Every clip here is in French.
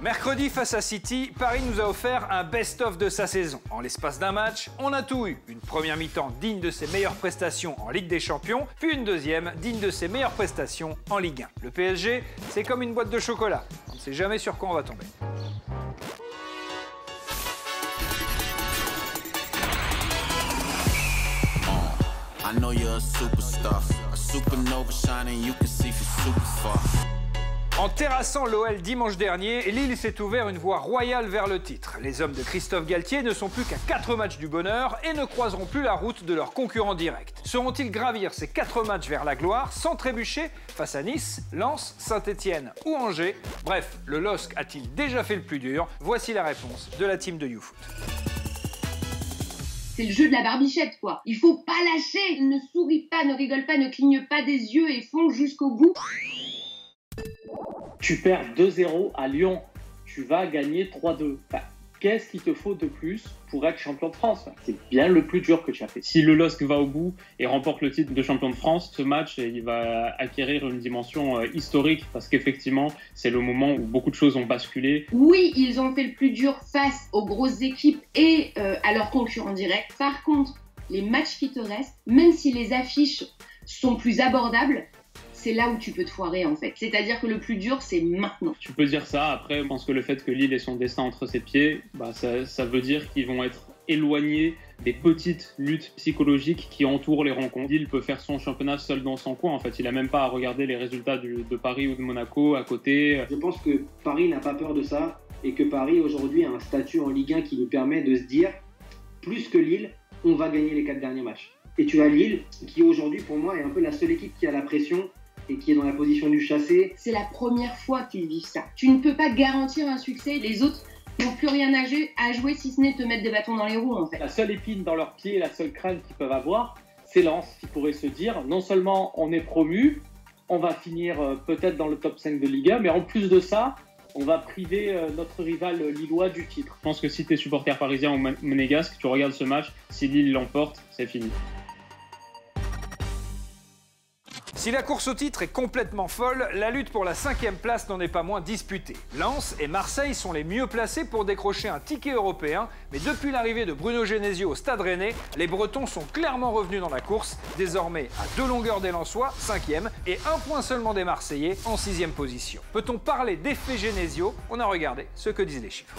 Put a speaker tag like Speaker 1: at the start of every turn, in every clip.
Speaker 1: Mercredi, face à City, Paris nous a offert un best-of de sa saison. En l'espace d'un match, on a tout eu. Une première mi-temps digne de ses meilleures prestations en Ligue des Champions, puis une deuxième digne de ses meilleures prestations en Ligue 1. Le PSG, c'est comme une boîte de chocolat. On ne sait jamais sur quoi on va tomber.
Speaker 2: I know you're a superstar, a supernova shining, you can see from super far.
Speaker 1: En terrassant l'OL dimanche dernier, Lille s'est ouvert une voie royale vers le titre. Les hommes de Christophe Galtier ne sont plus qu'à 4 matchs du bonheur et ne croiseront plus la route de leurs concurrents directs. Sauront-ils gravir ces 4 matchs vers la gloire sans trébucher face à Nice, Lens, Saint-Etienne ou Angers? Bref, le LOSC a-t-il déjà fait le plus dur? Voici la réponse de la team de YouFoot.
Speaker 3: C'est le jeu de la barbichette, quoi. Il faut pas lâcher. Ne souris pas, ne rigole pas, ne cligne pas des yeux et fonce jusqu'au bout.
Speaker 4: Tu perds 2-0 à Lyon, tu vas gagner 3-2. Enfin, qu'est-ce qu'il te faut de plus pour être champion de France? C'est bien le plus dur que tu as fait.
Speaker 5: Si le LOSC va au bout et remporte le titre de champion de France, ce match il va acquérir une dimension historique parce qu'effectivement, c'est le moment où beaucoup de choses ont basculé.
Speaker 3: Oui, ils ont fait le plus dur face aux grosses équipes et à leurs concurrents directs. Par contre, les matchs qui te restent, même si les affiches sont plus abordables, c'est là où tu peux te foirer en fait. C'est-à-dire que le plus dur, c'est maintenant.
Speaker 5: Tu peux dire ça, après je pense que le fait que Lille ait son destin entre ses pieds, ça veut dire qu'ils vont être éloignés des petites luttes psychologiques qui entourent les rencontres. Lille peut faire son championnat seul dans son coin en fait, il n'a même pas à regarder les résultats de Paris ou de Monaco à côté.
Speaker 6: Je pense que Paris n'a pas peur de ça et que Paris aujourd'hui a un statut en Ligue 1 qui lui permet de se dire, plus que Lille, on va gagner les 4 derniers matchs. Et tu as Lille qui aujourd'hui pour moi est un peu la seule équipe qui a la pression et qui est dans la position du chassé.
Speaker 3: C'est la première fois qu'ils vivent ça. Tu ne peux pas garantir un succès, les autres n'ont plus rien à jouer si ce n'est te mettre des bâtons dans les roues en fait.
Speaker 4: La seule épine dans leurs pieds, la seule crainte qu'ils peuvent avoir, c'est Lens qui pourrait se dire, non seulement on est promu, on va finir peut-être dans le top 5 de Ligue 1, mais en plus de ça, on va priver notre rival lillois du titre.
Speaker 5: Je pense que si tu es supporter parisien ou monégasque, tu regardes ce match, si Lille l'emporte, c'est fini.
Speaker 1: Si la course au titre est complètement folle, la lutte pour la 5e place n'en est pas moins disputée. Lens et Marseille sont les mieux placés pour décrocher un ticket européen, mais depuis l'arrivée de Bruno Genesio au Stade Rennais, les Bretons sont clairement revenus dans la course, désormais à 2 longueurs des Lensois, 5e, et 1 point seulement des Marseillais, en 6e position. Peut-on parler d'effet Genesio? On a regardé ce que disent les chiffres.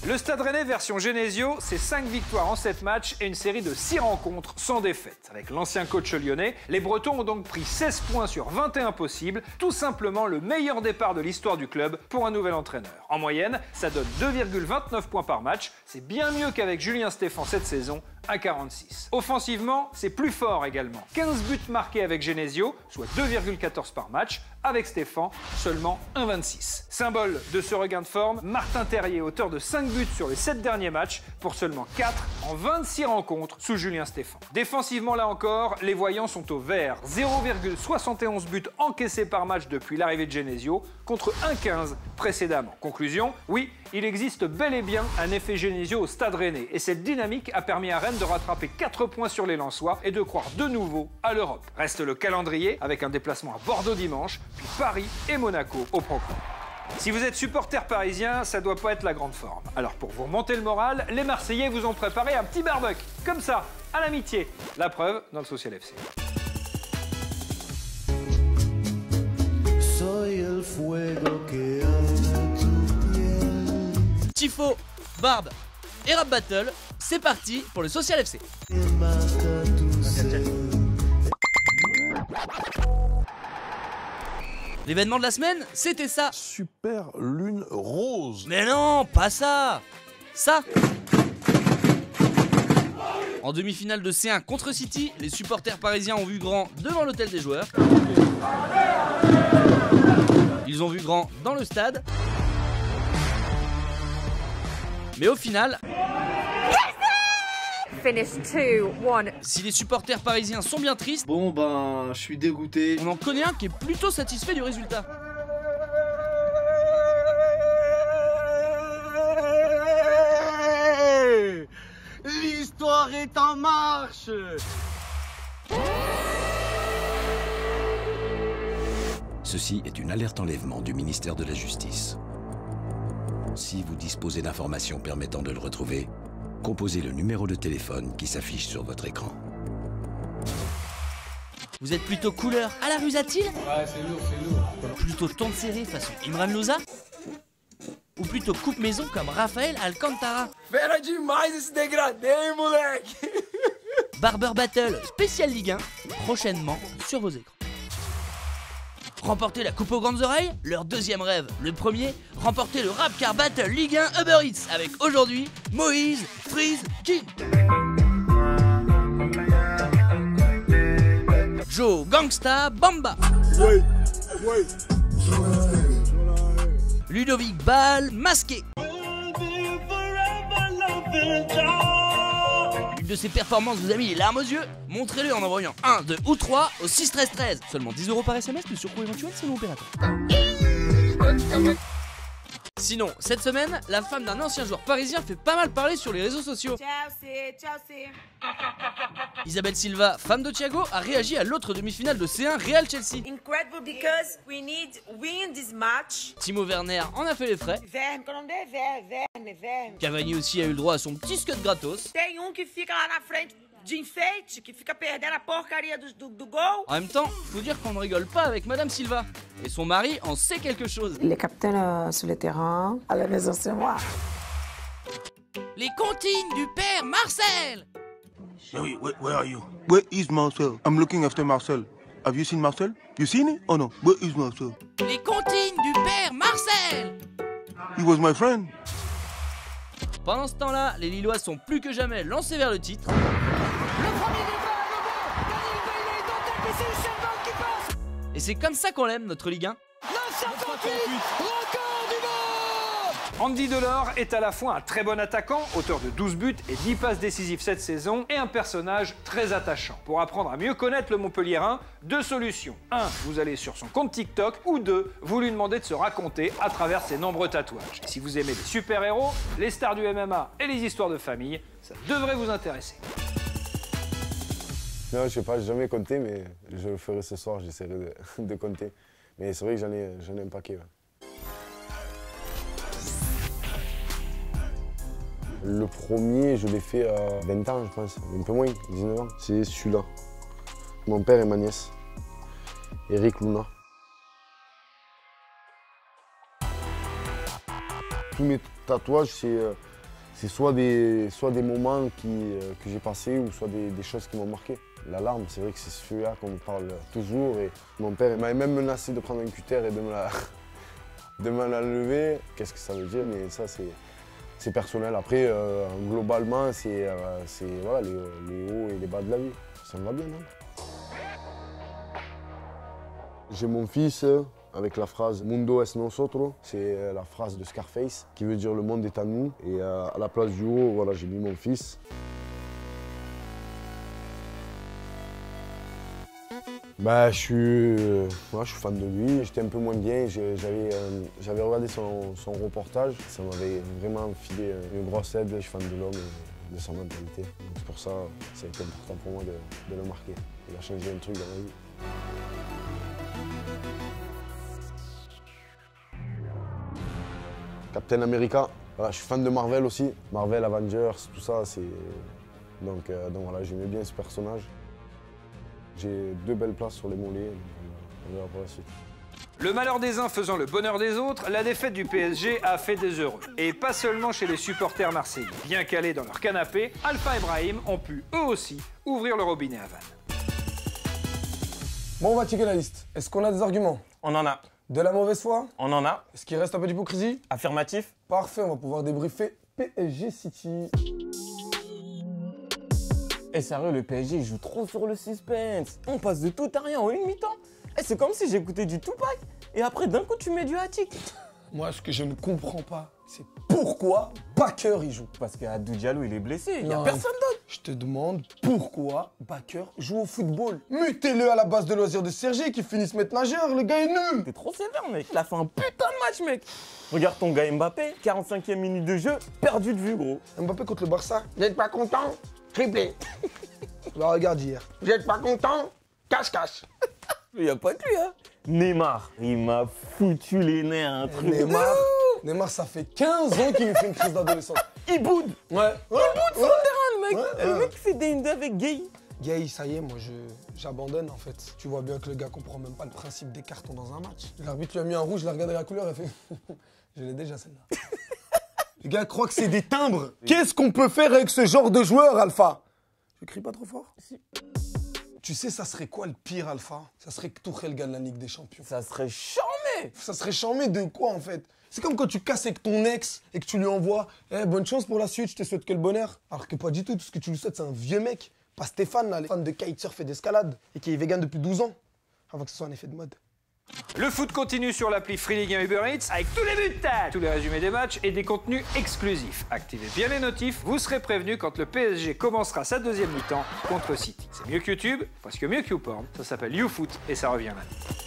Speaker 1: Le Stade Rennais version Genesio, c'est 5 victoires en 7 matchs et une série de 6 rencontres sans défaite. Avec l'ancien coach lyonnais, les Bretons ont donc pris 16 points sur 21 possibles, tout simplement le meilleur départ de l'histoire du club pour un nouvel entraîneur. En moyenne, ça donne 2,29 points par match, c'est bien mieux qu'avec Julien Stéphan cette saison, à 46. Offensivement, c'est plus fort également. 15 buts marqués avec Genesio, soit 2,14 par match. Avec Stéphan, seulement 1,26. Symbole de ce regain de forme, Martin Terrier, auteur de 5 buts sur les 7 derniers matchs, pour seulement 4 en 26 rencontres sous Julien Stéphan. Défensivement, là encore, les voyants sont au vert. 0,71 buts encaissés par match depuis l'arrivée de Genesio, contre 1,15 précédemment. Conclusion, oui, il existe bel et bien un effet Genesio au Stade Rennais, et cette dynamique a permis à Rennes de rattraper 4 points sur les Lensois et de croire de nouveau à l'Europe. Reste le calendrier, avec un déplacement à Bordeaux dimanche, puis Paris et Monaco au programme. Si vous êtes supporter parisien, ça doit pas être la grande forme. Alors pour vous remonter le moral, les Marseillais vous ont préparé un petit barbecue, comme ça, à l'amitié. La preuve dans le Social FC.
Speaker 7: Tifo, Barbe et Rap Battle, c'est parti pour le Social FC. L'événement de la semaine, c'était ça.
Speaker 8: Super lune rose.
Speaker 7: Mais non, pas ça. Ça. En demi-finale de C1 contre City, les supporters parisiens ont vu grand devant l'hôtel des joueurs. Ils ont vu grand dans le stade. Mais au final, si les supporters parisiens sont bien tristes,
Speaker 9: bon ben, je suis dégoûté.
Speaker 7: On en connaît un qui est plutôt satisfait du résultat.
Speaker 9: L'histoire est en marche.
Speaker 10: Ceci est une alerte enlèvement du ministère de la Justice. Si vous disposez d'informations permettant de le retrouver, composez le numéro de téléphone qui s'affiche sur votre écran.
Speaker 7: Vous êtes plutôt couleur à la Rusatile?
Speaker 11: Ouais, c'est lourd.
Speaker 7: Plutôt ton de série façon Imran Louza? Ou plutôt coupe maison comme Rafael Alcantara?
Speaker 11: Fera demais esse degradê, hein, moleque.
Speaker 7: Barber Battle spécial Ligue 1, prochainement sur vos écrans. Remporter la coupe aux grandes oreilles, leur deuxième rêve. Le premier, remporter le Rap Car Battle Ligue 1 Uber Eats avec aujourd'hui Moïse Freeze King. Joe Gangsta Bamba. Ludovic Ball masqué. Une de ses performances vous a mis les larmes aux yeux? Montrez-le en envoyant 1, 2 ou 3 au 6 13 13. Seulement 10 € par SMS, plus surcoût éventuel selon opérateur. Sinon, cette semaine, la femme d'un ancien joueur parisien fait pas mal parler sur les réseaux sociaux.
Speaker 12: Chelsea.
Speaker 7: Isabelle Silva, femme de Thiago, a réagi à l'autre demi-finale de C1 Real Chelsea.
Speaker 12: Incredible because we need win this match.
Speaker 7: Timo Werner en a fait les frais.
Speaker 12: Verme, qual é o nome dele? Verme.
Speaker 7: Cavani aussi a eu le droit à son petit scud gratos.
Speaker 12: Tem qui fica lá na frente de enfeite, qui fica perdendo a porcaria do gol.
Speaker 7: En même temps, faut dire qu'on ne rigole pas avec Madame Silva. Et son mari en sait quelque chose.
Speaker 13: Les capitaines sur le terrain, à la maison c'est moi.
Speaker 7: Les comptines du père Marcel.
Speaker 14: Wait, where are you? Where is Marcel? I'm looking after Marcel. Have you seen Marcel? You seen it? Oh no, where is Marcel?
Speaker 7: Les comptines du père Marcel.
Speaker 14: He was my friend.
Speaker 7: Pendant ce temps-là, les Lillois sont plus que jamais lancés vers le titre. Et c'est comme ça qu'on l'aime, notre Ligue 1.
Speaker 1: Andy Delors est à la fois un très bon attaquant, auteur de 12 buts et 10 passes décisives cette saison, et un personnage très attachant. Pour apprendre à mieux connaître le Montpelliérain, deux solutions. 1, vous allez sur son compte TikTok, ou 2, vous lui demandez de se raconter à travers ses nombreux tatouages. Et si vous aimez les super-héros, les stars du MMA et les histoires de famille, ça devrait vous intéresser.
Speaker 15: Non, je sais pas, j'ai jamais compté, mais je le ferai ce soir, j'essaierai de compter. Mais c'est vrai que j'en ai un paquet. Ouais. Le premier, je l'ai fait à 20 ans, je pense, un peu moins, 19 ans. C'est celui-là. Mon père et ma nièce. Eric Luna. Tous mes tatouages, c'est soit des moments que j'ai passés ou soit des choses qui m'ont marqué. L'alarme, c'est vrai que c'est celui-là qu'on me parle toujours. Et mon père m'avait même menacé de prendre un cutter et de me l'enlever. Qu'est-ce que ça veut dire? Mais ça, c'est personnel. Après, globalement, c'est voilà, les hauts et les bas de la vie. Ça me va bien, non? J'ai mon fils avec la phrase « Mundo es nosotros », c'est la phrase de Scarface qui veut dire « le monde est à nous ». Et à la place du haut, voilà, j'ai mis mon fils. Bah, je suis fan de lui, j'étais un peu moins bien, j'avais regardé son reportage, ça m'avait vraiment filé une grosse aide, je suis fan de l'homme et de sa mentalité. Donc c'est pour ça, ça a été important pour moi de le marquer. Il a changé un truc dans ma vie. Captain America, voilà, je suis fan de Marvel aussi, Marvel, Avengers, tout ça, donc voilà, j'aimais bien ce personnage. J'ai 2 belles places sur les mollets, on verra pour la suite.
Speaker 1: Le malheur des uns faisant le bonheur des autres, la défaite du PSG a fait des heureux. Et pas seulement chez les supporters marseillais. Bien calés dans leur canapé, Alpha et Brahim ont pu, eux aussi, ouvrir le robinet à vanne.
Speaker 16: Bon, on va checker la liste. Est-ce qu'on a des arguments?
Speaker 17: On en a.
Speaker 16: De la mauvaise foi?
Speaker 17: On en a.
Speaker 16: Est-ce qu'il reste un peu d'hypocrisie?
Speaker 17: Affirmatif.
Speaker 16: Parfait, on va pouvoir débriefer PSG City.
Speaker 17: Eh sérieux, le PSG il joue trop sur le suspense. On passe de tout à rien en une mi-temps. Eh, c'est comme si j'écoutais du Tupac et après d'un coup tu mets du Hatik.
Speaker 16: Moi, ce que je ne comprends pas, c'est pourquoi Bakker il joue.
Speaker 17: Parce qu'Abdou Diallo il est blessé, il n'y a
Speaker 16: Non,
Speaker 17: personne d'autre.
Speaker 16: Je te demande pourquoi Bakker joue au football. Mutez-le à la base de loisirs de Sergi qui finisse maître nageur, le gars est nul.
Speaker 17: T'es trop sévère mec, il a fait un putain de match mec. Regarde ton gars Mbappé, 45e minute de jeu, perdu de vue gros.
Speaker 16: Mbappé contre le Barça, vous n'êtes pas content? Triplé. Bah regarde hier. Vous n'êtes pas content? Cache-cache.
Speaker 17: Il n'y a pas que lui, hein. Neymar, il m'a foutu les nerfs, un truc.
Speaker 16: Neymar, ça fait 15 ans qu'il me fait une crise d'adolescence.
Speaker 17: Il boude.
Speaker 16: Ouais.
Speaker 17: Il boude sur le terrain, le mec. Le mec fait des une avec Gay.
Speaker 16: Gay, ça y est, moi j'abandonne en fait. Tu vois bien que le gars comprend même pas le principe des cartons dans un match. L'arbitre lui a mis un rouge, il a regardé la couleur et fait je l'ai déjà celle-là. Le gars croit que c'est des timbres. Qu'est-ce qu'on peut faire avec ce genre de joueur, Alpha? Je crie pas trop fort? Si. Tu sais, ça serait quoi le pire, Alpha? Ça serait que Tuchel gagne la Ligue des Champions.
Speaker 17: Ça serait charmé.
Speaker 16: Ça serait charmé de quoi en fait? C'est comme quand tu casses avec ton ex et que tu lui envoies bonne chance pour la suite, je te souhaite que le bonheur. Alors que pas du tout ce que tu lui souhaites, c'est un vieux mec. Pas Stéphane, là, les fans de kitesurf et d'escalade, et qui est vegan depuis 12 ans, avant que ce soit un effet de mode.
Speaker 1: Le foot continue sur l'appli Free Ligue 1 Uber Eats avec tous les buts, tous les résumés des matchs et des contenus exclusifs. Activez bien les notifs, vous serez prévenus quand le PSG commencera sa deuxième mi-temps contre City. C'est mieux que YouTube, presque mieux que YouPorn, ça s'appelle YouFoot et ça revient lundi.